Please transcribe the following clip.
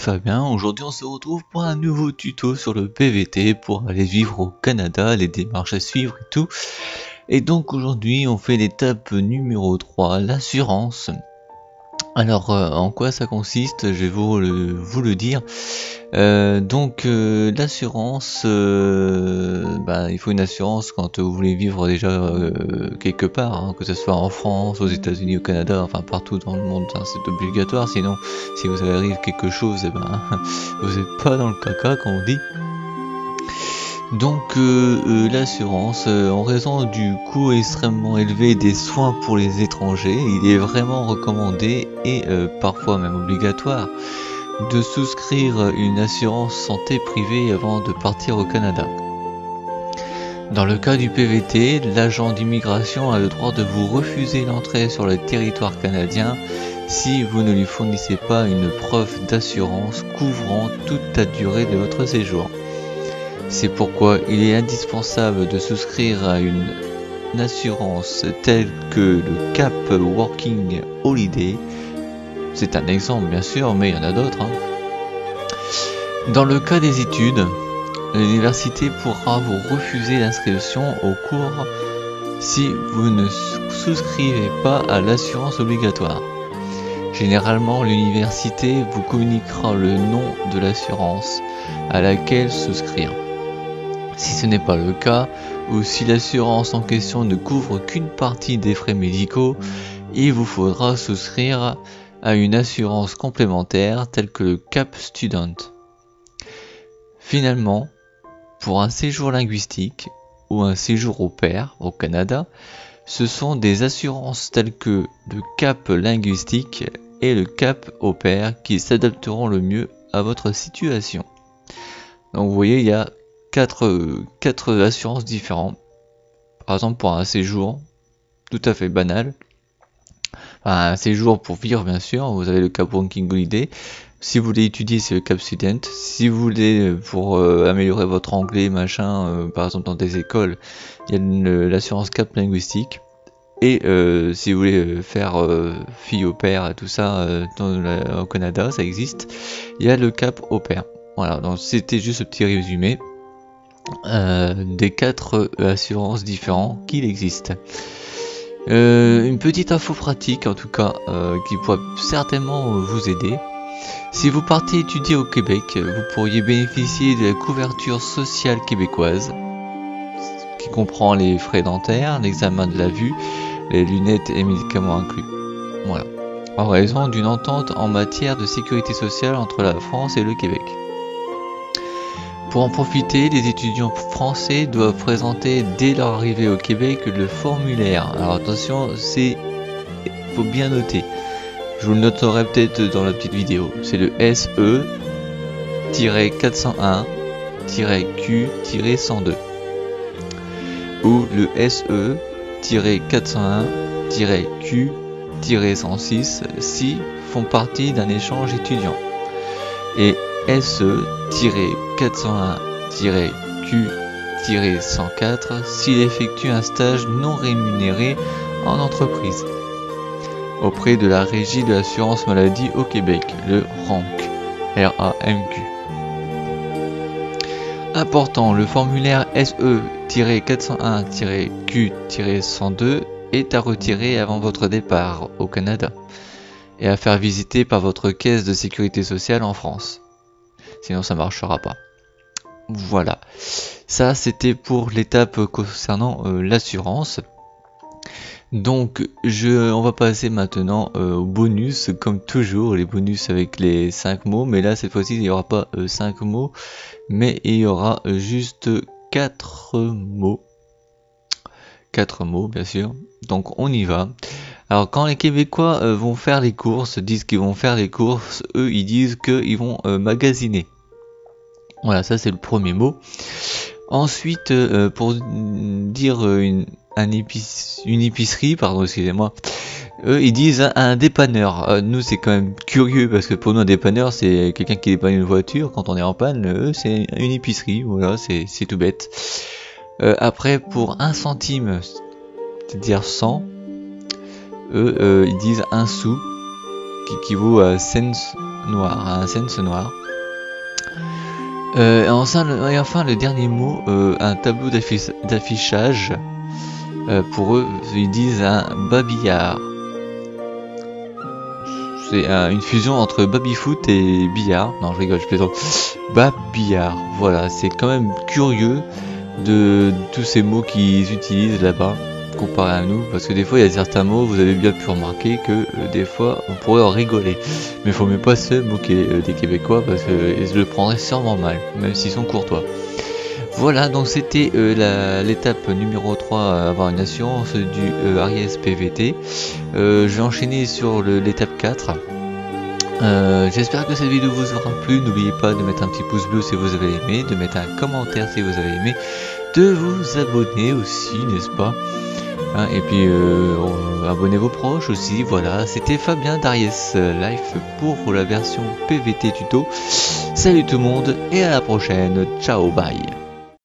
Fabien. Aujourd'hui on se retrouve pour un nouveau tuto sur le PVT pour aller vivre au Canada, les démarches à suivre et tout. Et donc aujourd'hui on fait l'étape numéro 3, l'assurance. Alors en quoi ça consiste, je vais vous le dire. L'assurance, il faut une assurance quand vous voulez vivre déjà quelque part, hein, que ce soit en France, aux États-Unis, au Canada, enfin partout dans le monde, hein, c'est obligatoire. Sinon, si vous arrive quelque chose, vous n'êtes pas dans le caca, comme on dit. Donc l'assurance, en raison du coût extrêmement élevé des soins pour les étrangers, il est vraiment recommandé et parfois même obligatoire de souscrire une assurance santé privée avant de partir au Canada. Dans le cas du PVT, l'agent d'immigration a le droit de vous refuser l'entrée sur le territoire canadien si vous ne lui fournissez pas une preuve d'assurance couvrant toute la durée de votre séjour. C'est pourquoi il est indispensable de souscrire à une assurance telle que le Cap Working Holiday. C'est un exemple bien sûr, mais il y en a d'autres. Dans le cas des études, l'université pourra vous refuser l'inscription au cours si vous ne souscrivez pas à l'assurance obligatoire. Généralement, l'université vous communiquera le nom de l'assurance à laquelle souscrire. Si ce n'est pas le cas, ou si l'assurance en question ne couvre qu'une partie des frais médicaux, il vous faudra souscrire à une assurance complémentaire telle que le Cap Student. Finalement, pour un séjour linguistique ou un séjour au pair au Canada, ce sont des assurances telles que le Cap linguistique et le Cap au pair qui s'adapteront le mieux à votre situation. Donc vous voyez, il y a quatre assurances différentes. Par exemple, pour un séjour tout à fait banal, un séjour pour vivre bien sûr, vous avez le Cap Working Holiday. Si vous voulez étudier, c'est le Cap Student. Si vous voulez pour améliorer votre anglais machin, par exemple dans des écoles, il y a l'assurance Cap linguistique. Et si vous voulez faire fille au pair et tout ça au Canada, ça existe, il y a le Cap au pair. Voilà, donc c'était juste ce petit résumé des 4 assurances différentes qu'il existe. Une petite info pratique en tout cas qui pourrait certainement vous aider. Si vous partez étudier au Québec, vous pourriez bénéficier de la couverture sociale québécoise qui comprend les frais dentaires, l'examen de la vue, les lunettes et médicaments inclus. Voilà. En raison d'une entente en matière de sécurité sociale entre la France et le Québec. Pour en profiter, les étudiants français doivent présenter dès leur arrivée au Québec le formulaire. Alors attention, faut bien noter. Je vous le noterai peut-être dans la petite vidéo. C'est le SE-401-Q-102 ou le SE-401-Q-106 si font partie d'un échange étudiant. Et SE-401-Q-104 s'il effectue un stage non rémunéré en entreprise auprès de la Régie de l'assurance maladie au Québec, le RAMQ. Important, le formulaire SE-401-Q-102 est à retirer avant votre départ au Canada et à faire visiter par votre caisse de sécurité sociale en France. Sinon ça marchera pas. Voilà, ça c'était pour l'étape concernant l'assurance. Donc on va passer maintenant au bonus, comme toujours, les bonus avec les 5 mots, mais là cette fois-ci il n'y aura pas 5 mots, mais il y aura juste 4 mots. 4 mots bien sûr, donc on y va. Alors quand les Québécois vont faire les courses, disent qu'ils vont faire les courses, eux ils disent qu'ils vont magasiner. Voilà, ça c'est le premier mot. Ensuite, pour dire une épicerie, pardon, excusez-moi, eux ils disent un dépanneur. Nous c'est quand même curieux parce que pour nous un dépanneur c'est quelqu'un qui dépanne une voiture quand on est en panne. Eux c'est une épicerie, voilà, c'est tout bête. Après pour 1 centime, c'est-à-dire 100, eux ils disent 1 sou, qui équivaut à cents noir, un Sense noir. Et enfin le dernier mot, un tableau d'affichage. Pour eux, ils disent un babillard. C'est une fusion entre baby-foot et billard. Non, je rigole, je plaisante. Babillard. Voilà, c'est quand même curieux de tous ces mots qu'ils utilisent là-bas comparé à nous, parce que des fois il y a certains mots, vous avez bien pu remarquer que des fois on pourrait en rigoler, mais il faut même pas se moquer des Québécois, parce qu'ils le prendraient sûrement mal, même s'ils sont courtois. Voilà, donc c'était l'étape numéro 3, avoir une assurance du Aries PVT. Je vais enchaîner sur l'étape 4. J'espère que cette vidéo vous aura plu. N'oubliez pas de mettre un petit pouce bleu si vous avez aimé, de mettre un commentaire si vous avez aimé, de vous abonner aussi, n'est-ce pas, hein, et puis abonnez vos proches aussi. Voilà, c'était Fabien d'Aries Life pour la version PVT tuto. Salut tout le monde et à la prochaine. Ciao, bye.